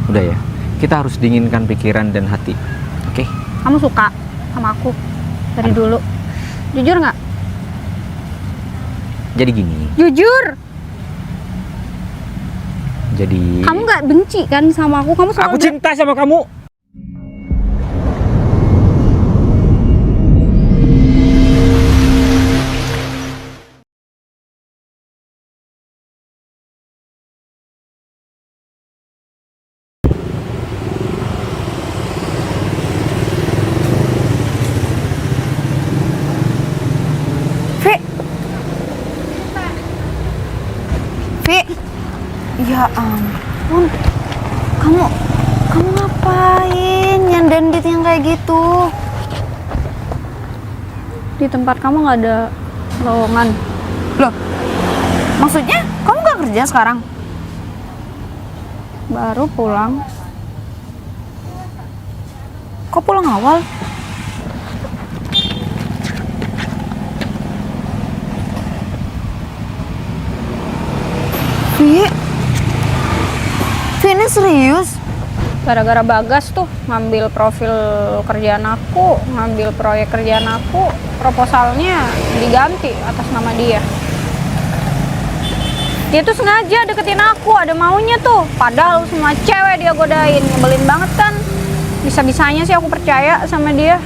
Udah ya, kita harus dinginkan pikiran dan hati. Oke? Kamu suka sama aku dari dulu? Jujur nggak? Jadi gini, Jujur. jadi... Kamu nggak benci kan sama aku? Kamu selalu Aku cinta sama kamu. Vi. Vi. Ya ampun. Kamu ngapain nyandandit yang kayak gitu? di tempat kamu nggak ada lowongan. Loh. Maksudnya kamu nggak kerja sekarang? Baru pulang. Kok pulang awal? Vi. Vi, ini serius? Gara-gara Bagas tuh ngambil profil kerjaan aku, ngambil proyek kerjaan aku, proposalnya diganti atas nama dia. Dia tuh sengaja deketin aku, ada maunya tuh. Padahal semua cewek dia godain, nyebelin banget kan. Bisa-bisanya sih aku percaya sama dia.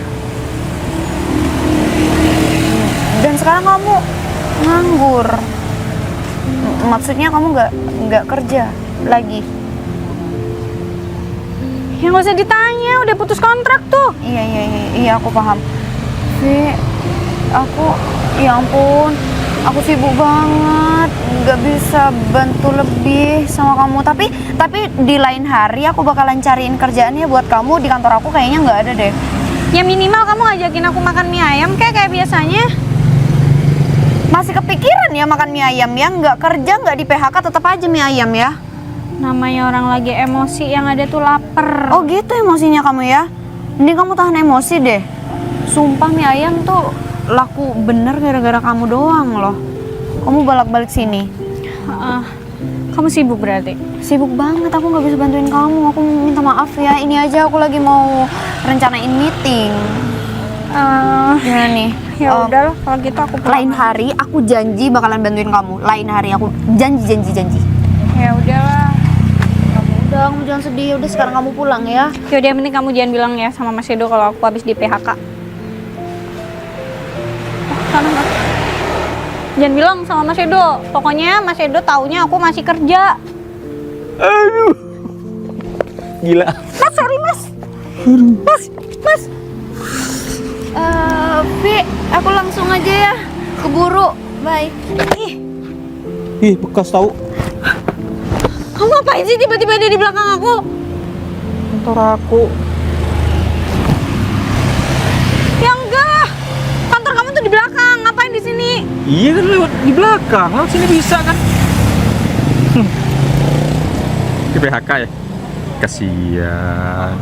Dan sekarang kamu nganggur. Maksudnya kamu nggak kerja lagi? Ya nggak usah ditanya, udah putus kontrak tuh. Iya, aku paham. Vi, ya ampun, aku sibuk banget, nggak bisa bantu lebih sama kamu. Tapi di lain hari aku bakalan cariin kerjaannya buat kamu di kantor aku. Kayaknya nggak ada deh. Ya minimal kamu ngajakin aku makan mie ayam kayak biasanya. Masih kepikiran ya makan mie ayam ya? Nggak kerja, nggak di PHK, tetap aja mie ayam ya? Namanya orang lagi emosi, yang ada tuh lapar. Oh gitu emosinya kamu ya? Ini kamu tahan emosi deh. Sumpah mie ayam tuh laku bener gara-gara kamu doang loh. Kamu bolak-balik sini. Kamu sibuk berarti? Sibuk banget, aku nggak bisa bantuin kamu. Aku minta maaf ya. Ini aja aku lagi mau rencanain meeting. Gimana nih? Ya udahlah kalau gitu aku pulang. Lain hari aku janji bakalan bantuin kamu. Lain hari aku janji. Ya udahlah. Udah, kamu jangan sedih. Udah sekarang kamu pulang ya. Yaudah, yang penting kamu jangan bilang ya sama Mas Edo kalau aku habis di PHK. Sana Mas. Jangan bilang sama Mas Edo. Pokoknya Mas Edo taunya aku masih kerja. Aduh. Gila. Mas, sorry Mas. Mas. Vi, aku langsung aja ya. Keburu. Bye. Ih, bekas tahu. Kamu ngapain sih tiba-tiba ada di belakang aku? Kantor aku. Ya enggak. Kantor kamu tuh di belakang. Ngapain di sini? Iya kan lewat di belakang. Lewat sini bisa kan? Di PHK ya? Kasian.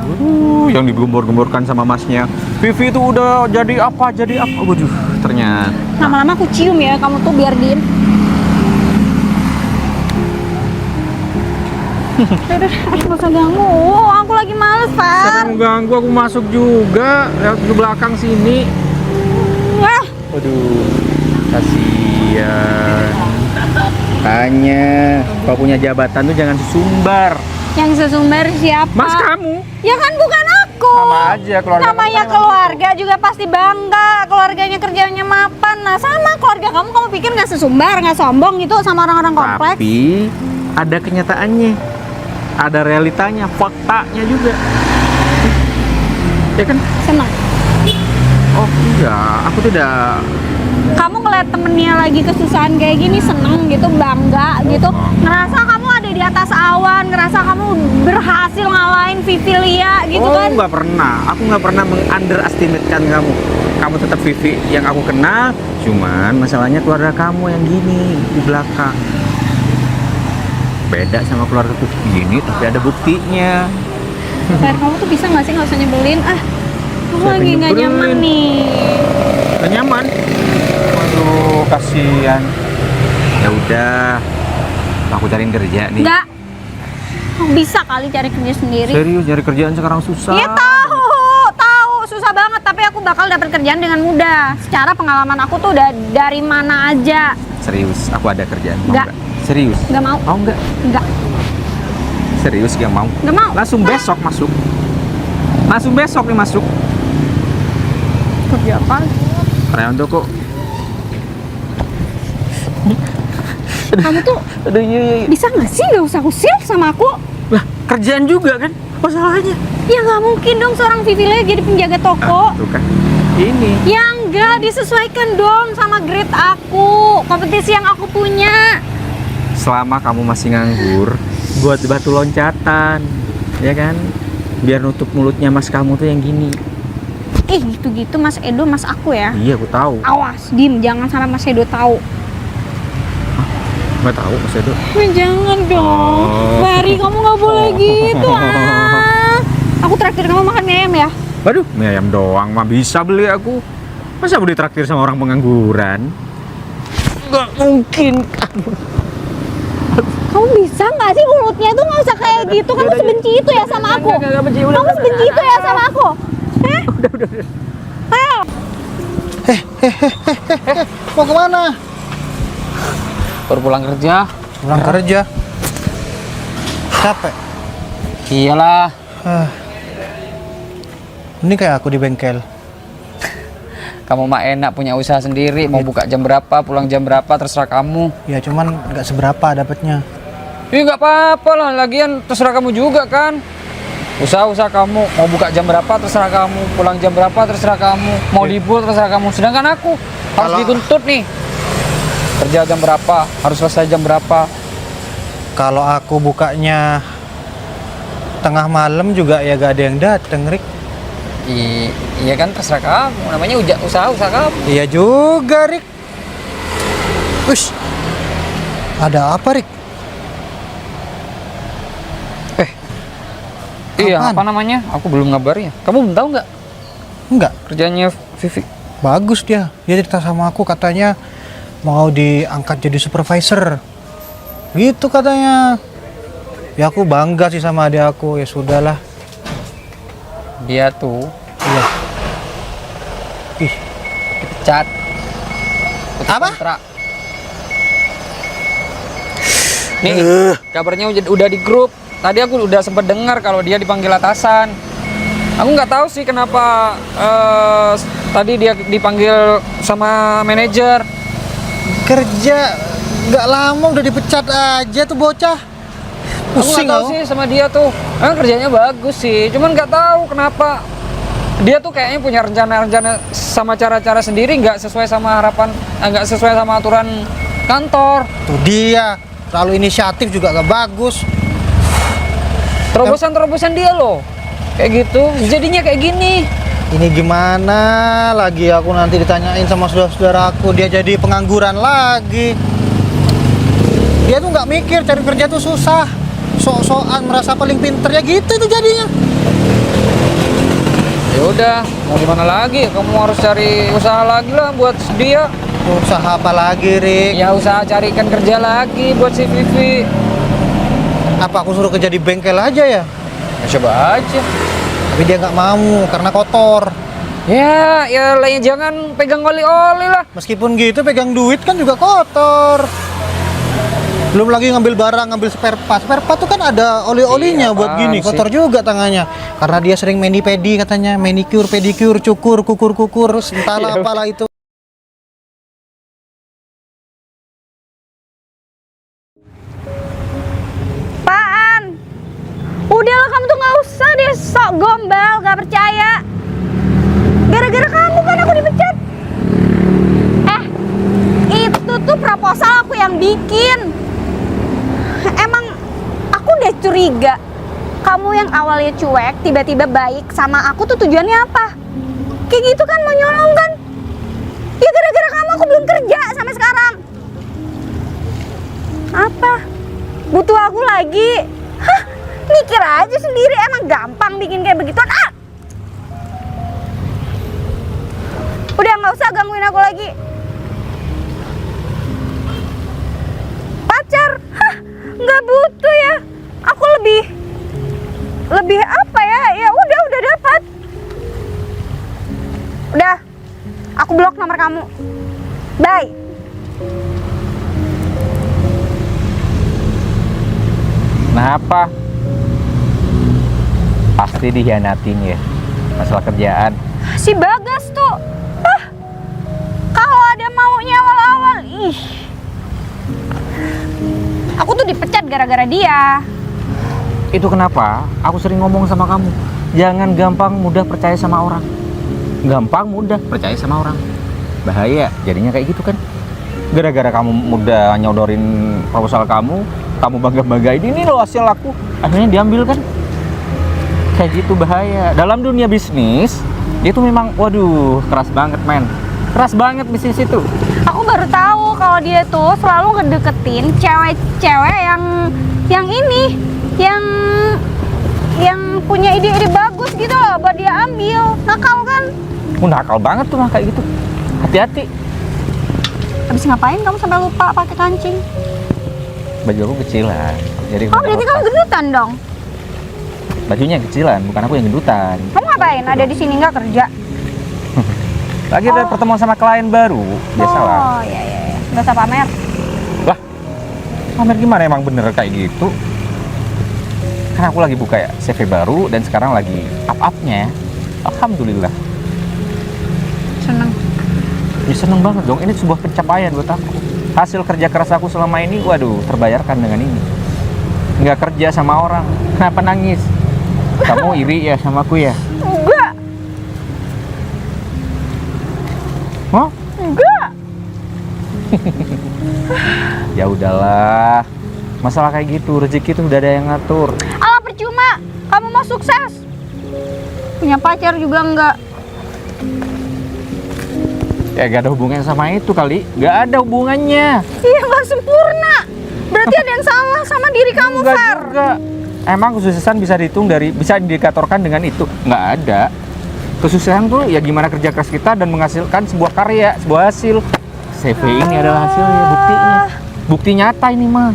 Yang digembor-gemborkan sama masnya. Vivi itu udah jadi apa? Waduh, ternyata. Lama-lama aku cium ya, kamu tuh biar diem. Udah, nggak usah ganggu. Aku lagi males, Pak. Sering ganggu, aku masuk juga lewat ke belakang sini. Wah, Waduh, kasian. Tanya, kalau punya jabatan tuh jangan sesumbar. yang sesumber siapa? Mas kamu. Ya kan bukan aku. Sama aja keluarga. Namanya keluarga juga pasti bangga. Keluarganya kerjanya mapan. Nah sama keluarga kamu pikir nggak sesumbar, nggak sombong gitu sama orang-orang kompleks? Tapi ada kenyataannya, ada realitanya, faktanya juga. Ya kan? Senang. Oh enggak, aku tidak. Kamu ngeliat temennya lagi kesusahan kayak gini seneng gitu, bangga gitu, ngerasa kamu ada di atas awan, ngerasa kamu berhasil ngalahin Vivi Lia gitu Oh, kan? nggak pernah. Aku nggak pernah meng-underestimatekan kamu. Kamu tetap Vivi yang aku kenal. Cuman masalahnya keluarga kamu yang gini di belakang. Beda sama keluarga tuh gini, tapi ada buktinya. Fer, kamu tuh bisa nggak sih nggak usah nyebelin? Aku Siapa lagi yang nggak nyebelin? nyaman nih. Gak nyaman. Waduh, kasihan. Ya udah, aku cariin kerja nih. Nggak, Bisa kali cari kerja sendiri. Serius, nyari kerjaan sekarang susah. Iya tahu, susah banget. Tapi aku bakal dapat kerjaan dengan mudah. Secara pengalaman aku tuh udah dari mana aja. Serius, aku ada kerjaan. Mau Nggak. nggak? Serius? Nggak mau. Mau nggak? Enggak, Serius gak mau? nggak mau. Langsung besok masuk. Langsung besok nih masuk. Kerja apa? Karyawan toko. Kamu tuh Aduh, iya. bisa nggak sih nggak usah usil sama aku? Lah, kerjaan juga kan? Apa salahnya? Ya nggak mungkin dong seorang Vivi Lea jadi penjaga toko. Tuh kan. Ini. Ya enggak, disesuaikan dong sama grade aku, kompetisi yang aku punya. Selama kamu masih nganggur, buat batu loncatan. Ya kan? Biar nutup mulutnya mas kamu tuh yang gini. Ih, gitu-gitu Mas Edo, Mas aku ya. Iya, aku tahu. Awas, Dim, jangan sampai Mas Edo tahu. Nggak tahu Mas Edo. Jangan dong. Oh. Bari, kamu nggak boleh gitu. Aku traktir kamu makan mie ayam ya. Waduh, mie ayam doang mah bisa beli aku. Masa boleh traktir sama orang pengangguran? Nggak mungkin. Kamu bisa nggak sih mulutnya tuh nggak usah kayak gitu. Kamu sebenci itu ya sama aku. Kamu sebenci itu ya sama aku. Udah. Ayo. Mau kemana? Baru pulang kerja. Pulang kerja. Capek. Iyalah. Ini kayak aku di bengkel. Kamu mah enak punya usaha sendiri. Mau buka jam berapa, pulang jam berapa, terserah kamu. Ya cuman nggak seberapa dapatnya. Ih, nggak apa-apa lah. Lagian terserah kamu juga kan. Usaha-usaha kamu. Mau buka jam berapa, terserah kamu. Pulang jam berapa, terserah kamu. Mau libur, terserah kamu. Sedangkan aku harus Kalau- dituntut nih. Kerja jam berapa, harus selesai jam berapa. Kalau aku bukanya tengah malam juga ya gak ada yang dateng, Rik. Iya kan, terserah kamu. Namanya usaha kamu. Iya juga, Rik. Ush. Ada apa, Rik? Iya, Apaan? apa namanya? Aku belum ngabarin ya. Kamu belum tahu nggak Enggak, kerjanya Vivi? bagus dia. Dia cerita sama aku katanya mau diangkat jadi supervisor. Gitu katanya. Ya aku bangga sih sama adik aku. Ya sudahlah. Dia tuh Iya. Ih, dipecat. Putus Apa? kontrak. Nih, kabarnya udah di grup. Tadi aku udah sempat dengar kalau dia dipanggil atasan. Aku nggak tahu sih kenapa tadi dia dipanggil sama manajer. kerja nggak lama udah dipecat aja tuh bocah. Aku Pusing nggak tahu aku. sih sama dia tuh. Kerjanya bagus sih, cuman nggak tahu kenapa dia tuh kayaknya punya rencana-rencana sama cara-cara sendiri, nggak sesuai sama harapan, nggak sesuai sama aturan kantor. Tuh dia terlalu inisiatif juga gak bagus. Terobosan dia loh, kayak gitu. Jadinya kayak gini. Ini gimana lagi aku nanti ditanyain sama saudara-saudaraku dia jadi pengangguran lagi. Dia tuh nggak mikir cari kerja tuh susah. Sok-sokan merasa paling pinter ya gitu tuh jadinya. Ya udah, mau gimana lagi? Kamu harus cari usaha lagi lah buat dia. Usaha apa lagi, Rik? Ya usaha carikan kerja lagi buat si Vivi. Apa aku suruh kerja di bengkel aja ya? Ya, coba aja. Tapi dia nggak mau karena kotor. Ya lainnya jangan pegang oli-oli lah. Meskipun gitu pegang duit kan juga kotor. Belum lagi ngambil barang, ngambil spare part. Spare part tuh kan ada oli-olinya Iya, buat apaan gini. sih? Kotor juga tangannya. Karena dia sering mani-pedi katanya. Manicure, pedicure, cukur, kukur, entahlah Iya. apalah itu. Apaan? Udahlah kamu tuh nggak usah deh sok gombal, gak percaya. Gara-gara kamu kan aku dipecat. Itu tuh proposal aku yang bikin. Emang aku udah curiga. Kamu yang awalnya cuek, tiba-tiba baik sama aku tuh tujuannya apa? Kayak gitu kan, mau nyolong kan? Ya gara-gara kamu aku belum kerja sampai sekarang. Apa? Butuh aku lagi? Hah? Mikir aja sendiri, emang gampang bikin kayak begituan. Udah nggak usah gangguin aku lagi. Pacar? Hah? Nggak butuh ya. Aku lebih lebih apa ya? Ya udah dapat. Udah, aku blok nomor kamu. Bye. Kenapa? Pasti dihianatin ya, masalah kerjaan. Si Bagas tuh, kalau ada maunya awal-awal, ih. Aku tuh dipecat gara-gara dia. Itu kenapa? Aku sering ngomong sama kamu, jangan gampang mudah percaya sama orang. Gampang mudah percaya sama orang, bahaya jadinya kayak gitu kan. Gara-gara kamu mudah nyodorin proposal kamu bangga-banggain ini loh hasil aku, akhirnya diambil kan. Kayak gitu bahaya. Dalam dunia bisnis itu memang waduh keras banget men, keras banget bisnis itu. Aku baru tahu kalau dia tuh selalu ngedeketin cewek-cewek yang ini, yang punya ide-ide bagus gitu loh buat dia ambil. Nakal kan? Nakal banget tuh mah kayak gitu. Hati-hati. Habis ngapain kamu sampai lupa pakai kancing? Baju aku kecilan, jadi Oh, berarti kamu gendutan dong. bajunya kecilan, bukan aku yang gendutan. Kamu ngapain? Ada di sini nggak kerja? Lagi ada pertemuan sama klien baru, biasalah. Oh, iya. Nggak usah pamer. Lah, pamer gimana, emang bener kayak gitu? Kan aku lagi buka ya CV baru dan sekarang lagi up-upnya. Alhamdulillah. Seneng. Ya seneng banget dong, ini sebuah pencapaian buat aku. Hasil kerja keras aku selama ini, waduh, terbayarkan dengan ini. Nggak kerja sama orang, kenapa nangis? Kamu iri ya sama aku ya? Enggak. Hah? Enggak. Ya udahlah, masalah kayak gitu, rezeki itu udah ada yang ngatur. Alah percuma. Kamu mau sukses. Punya pacar juga enggak. Ya gak ada hubungannya sama itu kali, gak ada hubungannya. Iya, nggak sempurna. Berarti ada yang salah sama diri kamu, Enggak Fer. juga. Emang kesuksesan bisa dihitung bisa diindikatorkan dengan itu? Nggak ada. Kesuksesan tuh ya gimana kerja keras kita dan menghasilkan sebuah karya, sebuah hasil. CV ini adalah hasilnya, buktinya. Bukti nyata ini mah.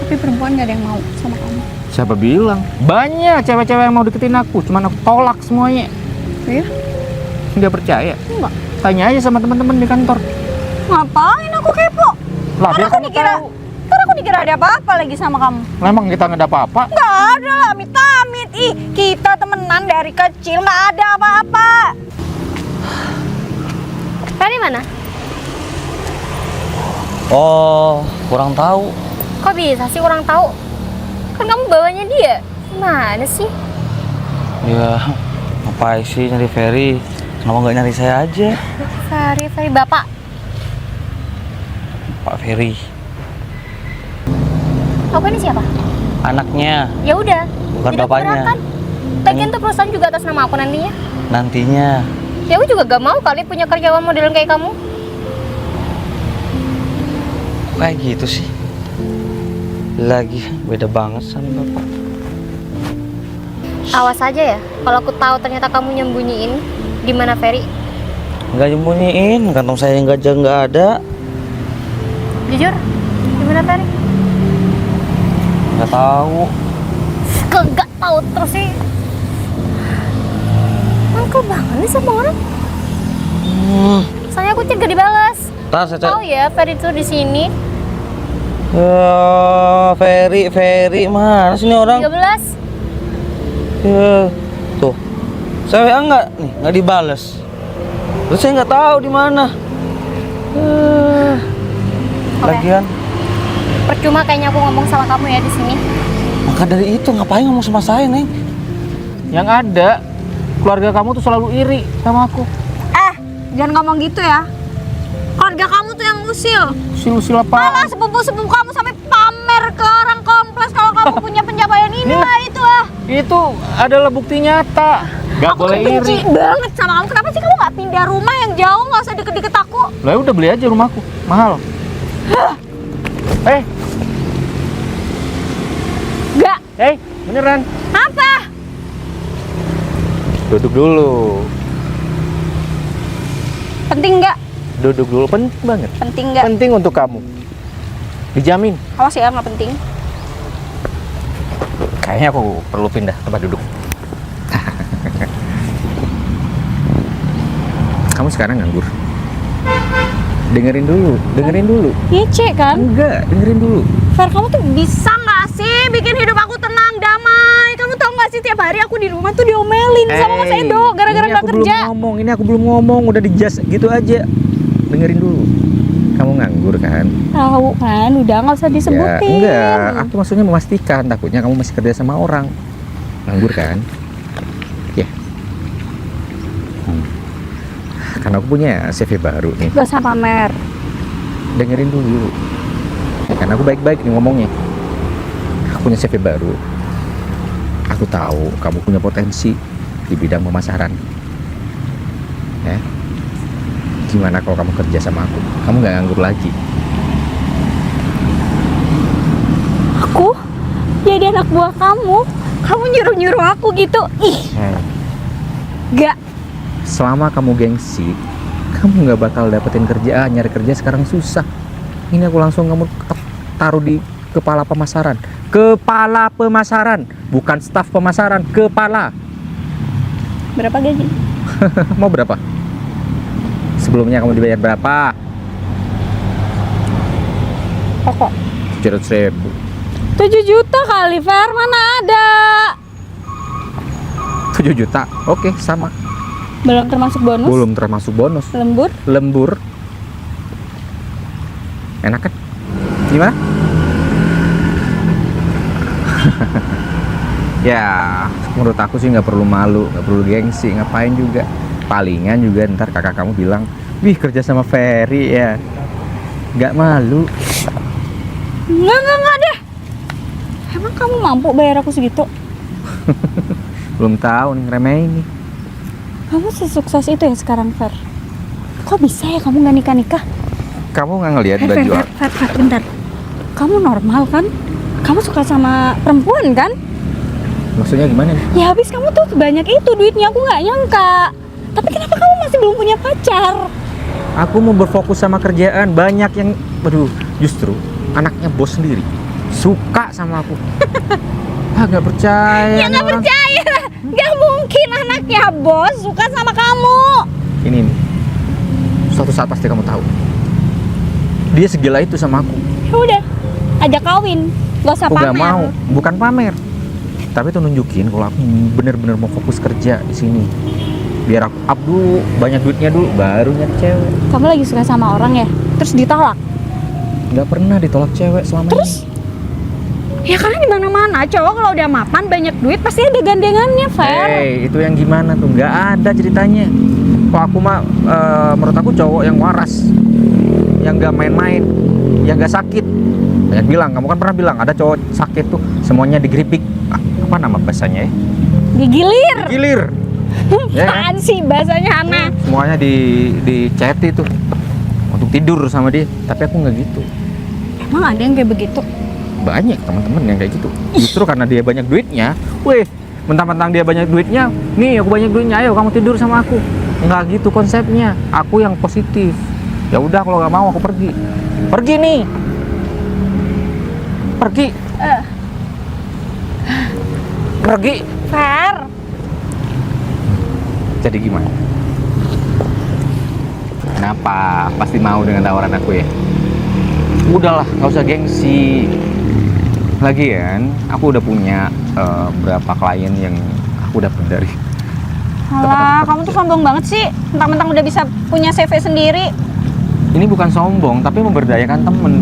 Tapi perempuan nggak ada yang mau sama kamu. Siapa bilang? Banyak cewek-cewek yang mau deketin aku, cuman aku tolak semuanya. Iya? Nggak percaya? Enggak. Tanya aja sama teman-teman di kantor. Ngapain aku kepo? Lah, Kan biar aku kamu dikira, tahu. kan aku dikira ada apa-apa lagi sama kamu. Lah, emang kita nggak ada apa-apa? Nggak ada lah, amit-amit. Ih, kita temenan dari kecil, nggak ada apa-apa. Ferry mana? Oh, kurang tahu. Kok bisa sih kurang tahu? Kan kamu bawanya dia. Gimana sih? Ya, ngapain sih nyari Ferry? Kenapa nggak nyari saya aja? Ferry bapak. Pak Ferry. Aku ini siapa? Anaknya, Ya udah. bukan tidak bapaknya. keberatan. Lagian tuh perusahaan juga atas nama aku nantinya. Nantinya. Ya aku juga gak mau kali punya karyawan modelan kayak kamu. Kayak gitu sih. Lagi beda banget sama bapak. Awas aja ya, kalau aku tahu ternyata kamu nyembunyiin di mana Ferry. Nggak nyembunyiin, kantong saya yang gajah nggak ada. Jujur, di mana Ferry? Nggak tahu. Kok nggak tahu terus sih? Mangkel banget nih sama orang. Soalnya aku cek gak dibalas. Ntar saya Tahu ya Ferry tuh di sini. Ferry mana sih ini orang? 13. Ya, tuh. Saya WA nggak dibales. Terus saya nggak tahu di mana. Lagian, Percuma kayaknya aku ngomong sama kamu ya di sini. maka dari itu ngapain ngomong sama saya, Neng? Yang ada, keluarga kamu tuh selalu iri sama aku. Jangan ngomong gitu ya. Keluarga kamu tuh yang usil. Usil-usil apa? Malah sepupu-sepupu kamu sampai pamer ke orang kompleks kalau kamu punya pencapaian ini lah itu ah. Itu adalah bukti nyata. Gak Aku boleh tuh benci iri. banget sama kamu. Kenapa sih kamu nggak pindah rumah yang jauh, nggak usah deket-deket aku? Lah udah beli aja rumahku, mahal. Nggak. Beneran. Apa? Duduk dulu. Penting nggak? Duduk dulu, penting banget. Penting nggak? Penting untuk kamu. Dijamin. Awas ya nggak penting. Kayaknya aku perlu pindah tempat duduk. Kamu sekarang nganggur. Dengerin dulu. Ngece kan? Enggak, dengerin dulu. Fer, kamu tuh bisa nggak sih bikin hidup aku tenang, damai? Kamu tau nggak sih tiap hari aku di rumah tuh diomelin sama Mas Edo gara-gara nggak kerja. Ini aku belum ngomong, udah di-just gitu aja. Dengerin dulu. Kamu nganggur kan? Tahu kan, udah nggak usah Ya, disebutin. enggak, aku maksudnya memastikan, takutnya kamu masih kerja sama orang. Nganggur kan? Ya. Karena aku punya CV baru nih. Gak usah pamer. Dengerin dulu. Karena aku baik-baik nih ngomongnya. Aku punya CV baru. Aku tahu kamu punya potensi di bidang pemasaran. Ya. Gimana kalau kamu kerja sama aku? Kamu nggak nganggur lagi. Aku jadi anak buah kamu. Kamu nyuruh-nyuruh aku gitu. Ih, gak. Selama kamu gengsi, kamu nggak bakal dapetin kerjaan. Nyari kerja sekarang susah. Ini aku langsung kamu taruh di kepala pemasaran. Kepala pemasaran, bukan staf pemasaran. Kepala. Berapa gaji? Mau berapa? Sebelumnya kamu dibayar berapa? Pokok 700.000. 7 juta kali, Fer. Mana ada? 7 juta. Oke, sama. Belum termasuk bonus? Belum termasuk bonus. Lembur? Enak kan? Gimana? Ya, menurut aku sih nggak perlu malu, nggak perlu gengsi, ngapain juga. Palingan juga ntar kakak kamu bilang, wih kerja sama Ferry ya. Nggak malu. Enggak deh. Emang kamu mampu bayar aku segitu? Belum tahu nih, ngeremehin nih. Kamu sesukses itu ya sekarang, Fer? Kok bisa ya kamu nggak nikah-nikah? Kamu nggak ngelihat Fer, baju Fer, bentar. Kamu normal kan? Kamu suka sama perempuan kan? Maksudnya gimana nih? Ya habis kamu tuh banyak itu duitnya, aku nggak nyangka. Tapi kenapa kamu masih belum punya pacar? Aku mau berfokus sama kerjaan. Banyak yang, waduh, justru anaknya bos sendiri suka sama aku. Nggak percaya. Ya nggak percaya. Nggak mungkin anaknya bos suka sama kamu. Ini nih, suatu saat pasti kamu tahu. Dia segila itu sama aku. Ya udah, ajak kawin. Gak usah Aku pamer. nggak mau, bukan pamer. Tapi itu nunjukin kalau aku bener-bener mau fokus kerja di sini. Biar aku up dulu, banyak duitnya dulu, baru nyari cewek. Kamu lagi suka sama orang ya? Terus ditolak? Nggak pernah ditolak cewek selama Terus? Ya karena di mana-mana cowok kalau udah mapan banyak duit pasti ada gandengannya, Fer. Hey, itu yang gimana tuh? Nggak ada ceritanya. Kok aku mah, menurut aku cowok yang waras, yang nggak main-main, yang nggak sakit. Banyak bilang, kamu kan pernah bilang ada cowok sakit tuh semuanya digeripik. Apa nama bahasanya ya? Digilir. Gilir. Ya kan? Apaan sih bahasanya aneh? Semuanya di chatty tuh untuk tidur sama dia. Tapi aku nggak gitu. Emang ada yang kayak begitu? Banyak teman-teman yang kayak gitu. Justru karena dia banyak duitnya, weh, mentang-mentang dia banyak duitnya, nih aku banyak duitnya, ayo kamu tidur sama aku. Nggak gitu konsepnya. Aku yang positif. Ya udah kalau nggak mau aku pergi. Pergi nih. Pergi. Pergi. Fer. Jadi gimana? Kenapa? Pasti mau dengan tawaran aku ya? Udahlah, nggak usah gengsi. Lagian, aku udah punya berapa klien yang aku dapat dari. Alah, kamu tuh sombong banget sih. Mentang-mentang udah bisa punya CV sendiri. Ini bukan sombong, tapi memberdayakan temen.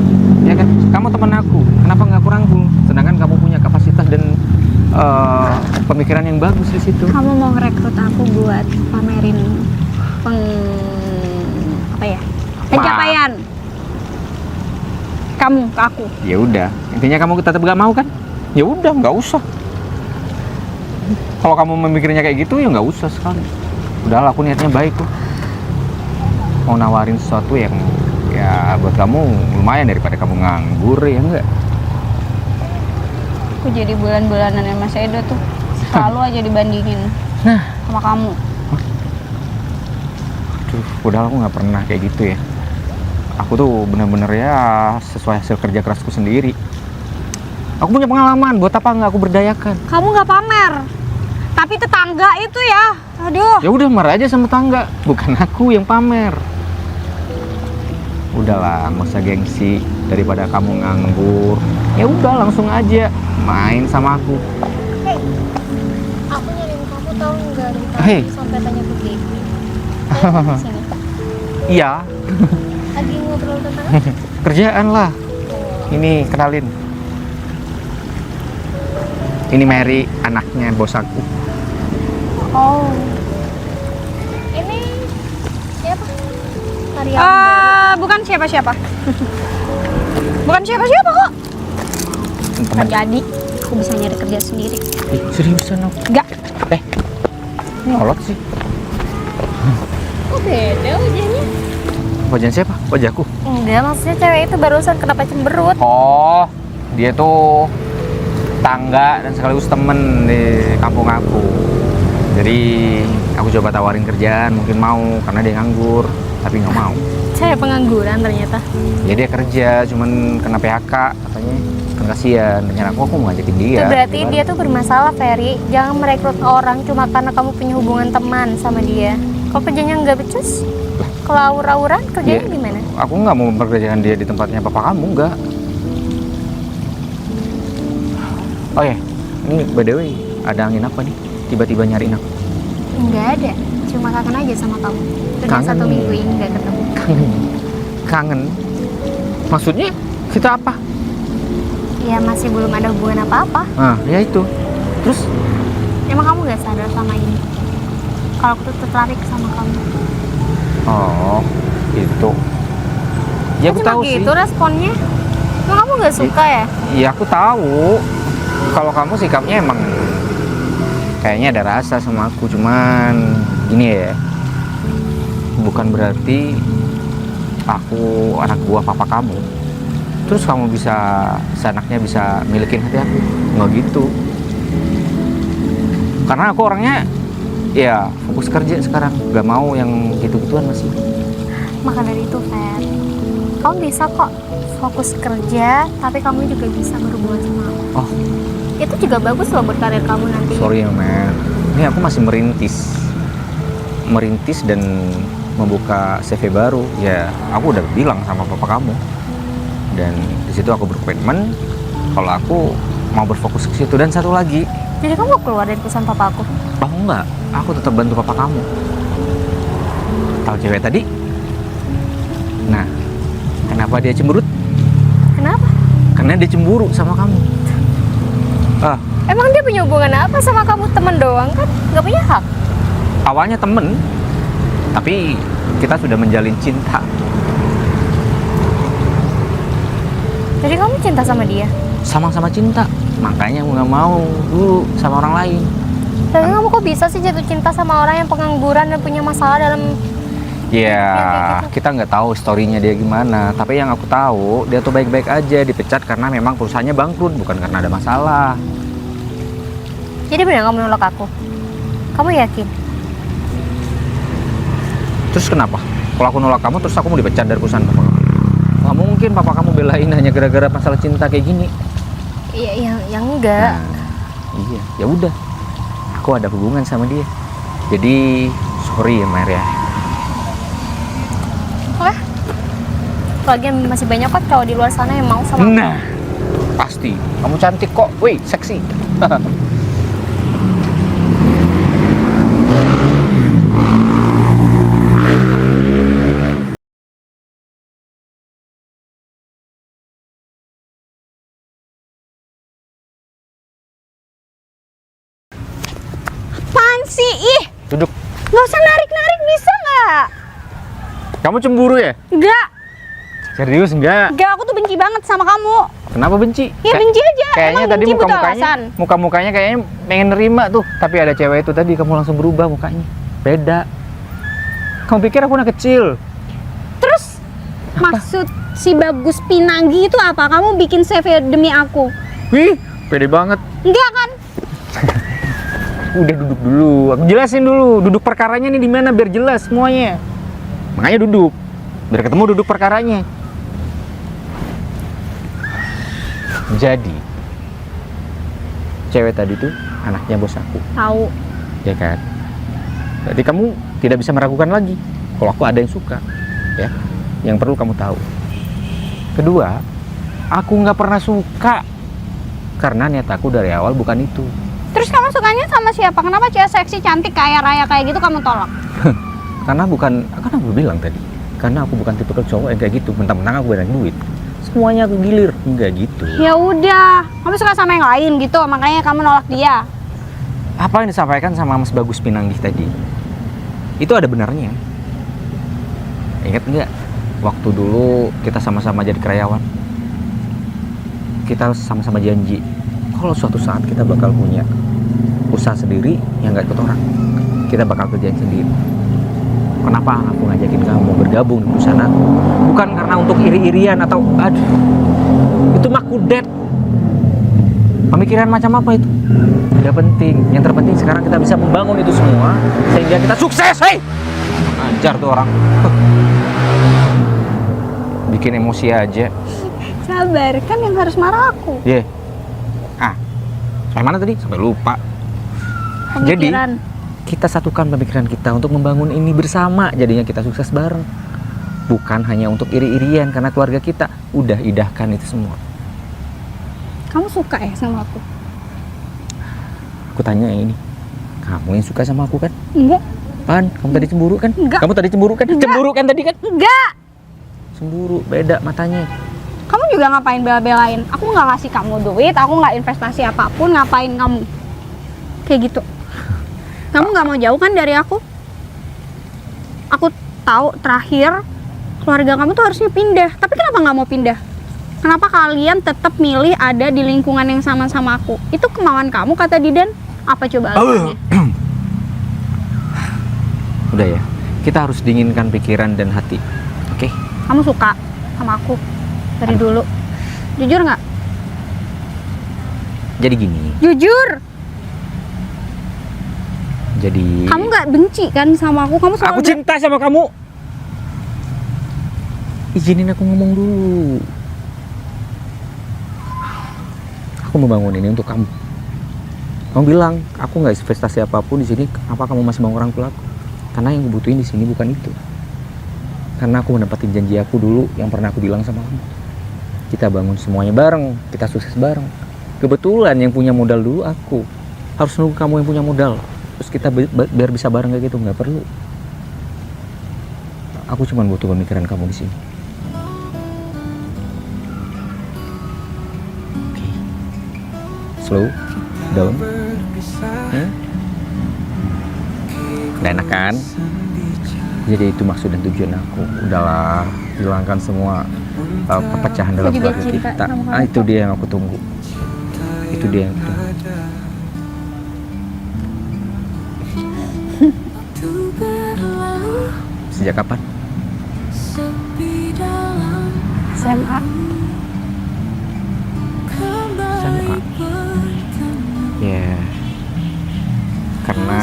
Ya kan? Kamu temen aku, kenapa nggak aku rangkul? Sedangkan kamu punya kapasitas dan pemikiran yang bagus di situ. Kamu mau ngerekrut aku buat pamerin pencapaian kamu ke aku. Ya udah, intinya kamu tetap gak mau kan? Ya udah, nggak usah. Kalau kamu memikirnya kayak gitu ya nggak usah sekali. Udahlah, aku niatnya baik kok. Mau nawarin sesuatu yang ya buat kamu lumayan daripada kamu nganggur, ya enggak? Aku jadi bulan-bulanannya Mas Edo tuh selalu aja dibandingin sama kamu. Aduh, padahal aku nggak pernah kayak gitu ya. Aku tuh bener-bener ya sesuai hasil kerja kerasku sendiri. Aku punya pengalaman, buat apa nggak aku berdayakan? Kamu nggak pamer. Tapi tetangga itu ya. Aduh. Ya udah marah aja sama tetangga, bukan aku yang pamer. Udahlah, nggak usah gengsi. Daripada kamu nganggur, ya udah langsung aja main sama aku. Hei, aku nyariin kamu tahu nggak dari tadi Hei. sampai tanya ke Gaby. Kamu di sini. Iya, Lagi ngobrol tentang apa? kerjaan lah. Ini kenalin. Ini Mary, anaknya bos aku. Oh. Ini siapa? Karyawan. Bukan siapa-siapa. Bukan siapa-siapa kok. Teman. Nggak jadi. Aku bisa nyari kerja sendiri. Seriusan aku? Enggak. Nyolot sih. Kok beda wajahnya? Wajah siapa? Wajahku. Enggak, maksudnya cewek itu barusan kenapa cemberut? Oh, dia tuh tangga dan sekaligus temen di kampung aku. Jadi aku coba tawarin kerjaan, mungkin mau karena dia nganggur, tapi nggak mau. Cewek pengangguran ternyata. Ya dia kerja, cuman kena PHK katanya. Kan kasihan, dan aku mau ngajakin dia. Itu berarti gimana? dia tuh bermasalah, Ferry. Jangan merekrut orang cuma karena kamu punya hubungan teman sama dia. Kalau kerjanya nggak becus, kalau awur-awuran kerjanya Iya. gimana? Aku nggak mau memperkerjakan dia di tempatnya papa kamu, nggak. Oh ya, ini by the way, ada angin apa nih? Tiba-tiba nyariin aku. Nggak ada, cuma kangen aja sama kamu. Udah Kangen. 1 minggu ini nggak ketemu. Kangen? Maksudnya kita apa? Ya masih belum ada hubungan apa-apa. Nah, ya itu. Terus Emang kamu nggak sadar sama ini? Kalau aku tuh tertarik sama kamu. oh, itu. Ya aku Cuma tahu gitu sih. responnya. Emang kamu nggak suka ya? Iya aku tahu. Kalau kamu sikapnya emang kayaknya ada rasa sama aku, cuman gini ya. Bukan berarti aku anak buah papa kamu. Terus kamu bisa seenaknya bisa milikin hati aku. Nggak gitu. Karena aku orangnya ya fokus kerja sekarang, nggak mau yang gitu-gituan masih. Maka dari itu, Fer, kamu bisa kok fokus kerja, tapi kamu juga bisa berhubungan sama aku. Oh, Itu juga bagus loh buat karir kamu nanti. sorry ya men. Ini aku masih merintis dan membuka CV baru. Ya, aku udah bilang sama papa kamu. Dan di situ aku berkomitmen kalau aku mau berfokus ke situ. Dan satu lagi, Jadi kamu mau keluar dari perusahaan papa aku? oh enggak, aku tetap bantu papa kamu. Tahu cewek tadi? Nah, kenapa dia cemberut? Kenapa? Karena dia cemburu sama kamu. Ah, Emang dia punya hubungan apa sama kamu? Temen doang kan? Gak punya hak? awalnya temen, tapi kita sudah menjalin cinta. Jadi kamu cinta sama dia? Sama-sama cinta, makanya aku nggak mau dulu sama orang lain. Tapi kamu kok bisa sih jatuh cinta sama orang yang pengangguran dan punya masalah dalam... Ya, kayak gitu. kita nggak tahu storynya dia gimana. Tapi yang aku tahu, dia tuh baik-baik aja, dipecat karena memang perusahaannya bangkrut, bukan karena ada masalah. Jadi benar kamu nolak aku? Kamu yakin? Terus kenapa? Kalau aku nolak kamu, terus aku mau dipecat dari perusahaan papa kamu? Nggak mungkin papa kamu belain hanya gara-gara masalah cinta kayak gini. Iya, yang enggak. Nah, iya, ya udah. Aku ada hubungan sama dia. Jadi sorry ya Mer ya. Wah, lagian masih banyak kok cowok di luar sana yang mau sama aku. Nah, pasti. Kamu cantik kok. Wih, seksi. Apaan sih? Ih, Duduk. nggak usah narik-narik bisa nggak? Kamu cemburu ya? Nggak, Serius enggak? nggak. Aku tuh benci banget sama kamu. Kenapa benci? Ya benci aja. Kayaknya Emang tadi benci butuh muka-mukanya alasan. muka-mukanya kayaknya pengen nerima tuh, tapi ada cewek itu tadi kamu langsung berubah mukanya. Beda. Kamu pikir aku anak kecil? Terus maksud si Bagus Pinanggi itu apa? Kamu bikin CV demi aku? Wih, pede banget. Enggak kan? Udah duduk dulu. Aku jelasin dulu duduk perkaranya nih di mana biar jelas semuanya. Makanya duduk. Biar ketemu duduk perkaranya. Jadi, cewek tadi tuh anaknya bos aku, Tahu. ya kan? Berarti kamu tidak bisa meragukan lagi kalau aku ada yang suka, ya. Yang perlu kamu tahu. Kedua, aku nggak pernah suka karena niat aku dari awal bukan itu. Terus kamu sukanya sama siapa? Kenapa cewek seksi, cantik, kaya raya kayak gitu kamu tolak? Karena aku bilang tadi, karena aku bukan tipe cowok yang kayak gitu, mentang-mentang aku banyak duit semuanya aku gilir, enggak gitu. Ya udah, kamu suka sama yang lain gitu, makanya kamu nolak dia. Apa yang disampaikan sama Mas Bagus Pinanggih tadi itu ada benarnya. Ingat nggak waktu dulu kita sama-sama jadi karyawan, kita sama-sama janji kalau suatu saat kita bakal punya usaha sendiri yang nggak ikut orang, kita bakal kerjain sendiri. Kenapa aku ngajakin kamu bergabung di perusahaan aku? Bukan karena untuk iri-irian atau aduh, itu mah kudet. Pemikiran macam apa itu? Tidak penting. Yang terpenting sekarang kita bisa membangun itu semua sehingga kita sukses. Hei, ajar tuh orang. Bikin emosi aja. Sabar, kan yang harus marah aku. Ye. Sampai mana tadi? Sampai lupa. Jadi Pemikiran. kita satukan pemikiran kita untuk membangun ini bersama, jadinya kita sukses bareng. Bukan hanya untuk iri-irian karena keluarga kita udah idahkan itu semua. Kamu suka ya sama aku? Aku tanya ini, kamu yang suka sama aku kan? Enggak. Pan, kamu tadi cemburu kan? Enggak. Kamu tadi cemburu kan? Enggak. Cemburu kan tadi kan? Enggak. Cemburu, beda matanya. Kamu juga ngapain bela-belain? Aku nggak ngasih kamu duit, aku nggak investasi apapun, ngapain kamu? Kayak gitu. Kamu nggak mau jauh kan dari aku? Aku tahu terakhir keluarga kamu tuh harusnya pindah, tapi kenapa nggak mau pindah? Kenapa kalian tetap milih ada di lingkungan yang sama-sama aku? Itu kemauan kamu kata Didan? Apa coba alasannya? Udah ya, kita harus dinginkan pikiran dan hati. Oke? Kamu suka sama aku dari dulu? Jujur nggak? Jadi gini, Jujur. jadi Kamu nggak benci kan sama aku? Kamu selalu aku cinta sama kamu. Izinin aku ngomong dulu. Aku membangun ini untuk kamu. Kamu bilang aku nggak investasi apapun di sini. Apa kamu masih mau orang tua aku? Karena yang kubutuhin di sini bukan itu. Karena aku menempatin janji aku dulu yang pernah aku bilang sama kamu. Kita bangun semuanya bareng, kita sukses bareng. Kebetulan yang punya modal dulu aku. Harus nunggu kamu yang punya modal. Terus kita biar bisa bareng kayak gitu, nggak perlu. Aku cuma butuh pemikiran kamu di sini. Oke. Slow down. Udah enak kan? Jadi itu maksud dan tujuan aku. Udahlah, hilangkan semua perpecahan dalam juga keluarga cinta kita. sama kamu. Itu dia yang aku tunggu. Itu dia yang aku tunggu. Sejak kapan? SMA. SMA. Ya, karena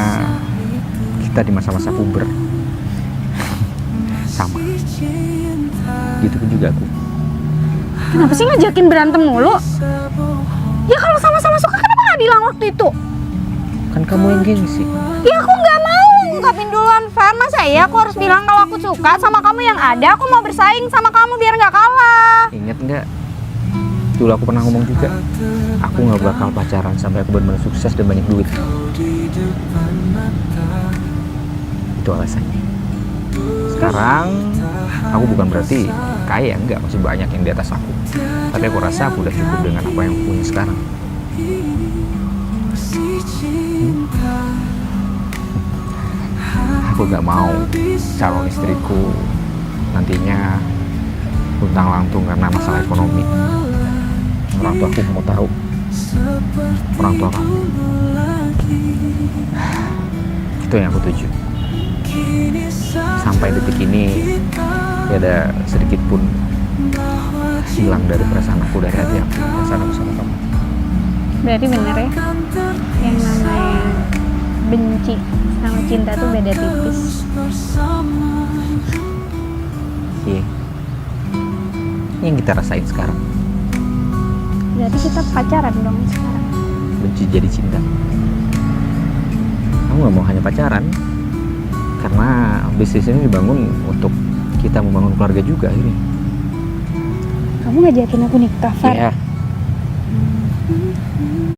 kita di masa-masa puber. Sama. Gitu pun juga aku. Kenapa sih ngajakin berantem mulu? Ya kalau sama-sama suka kenapa nggak bilang waktu itu? Kan kamu yang gengsi. Ya aku nggak mau ngungkapin duluan, Fan. Masa ya aku harus bilang kalau aku suka sama kamu yang ada? Aku mau bersaing sama kamu biar nggak kalah. Ingat nggak? Dulu aku pernah ngomong juga. Aku nggak bakal pacaran sampai aku benar-benar sukses dan banyak duit. Itu alasannya. Sekarang aku bukan berarti kaya, enggak, masih banyak yang di atas aku. Tapi aku rasa aku udah cukup dengan apa yang aku punya sekarang. Aku gak mau calon istriku nantinya luntang lantung karena masalah ekonomi. Orang tua aku mau tahu. Orang tua kamu. Itu yang aku tuju. Sampai detik ini tidak ada sedikit pun hilang dari perasaan aku, dari hati aku, perasaan aku sama kamu. Berarti bener ya, yang namanya benci sama cinta tuh beda tipis. Iya. Ini yang kita rasain sekarang. Berarti kita pacaran dong sekarang. benci jadi cinta. Aku nggak mau hanya pacaran, karena bisnis ini dibangun untuk kita membangun keluarga juga akhirnya. Kamu ngajakin aku nikah, Far? Iya,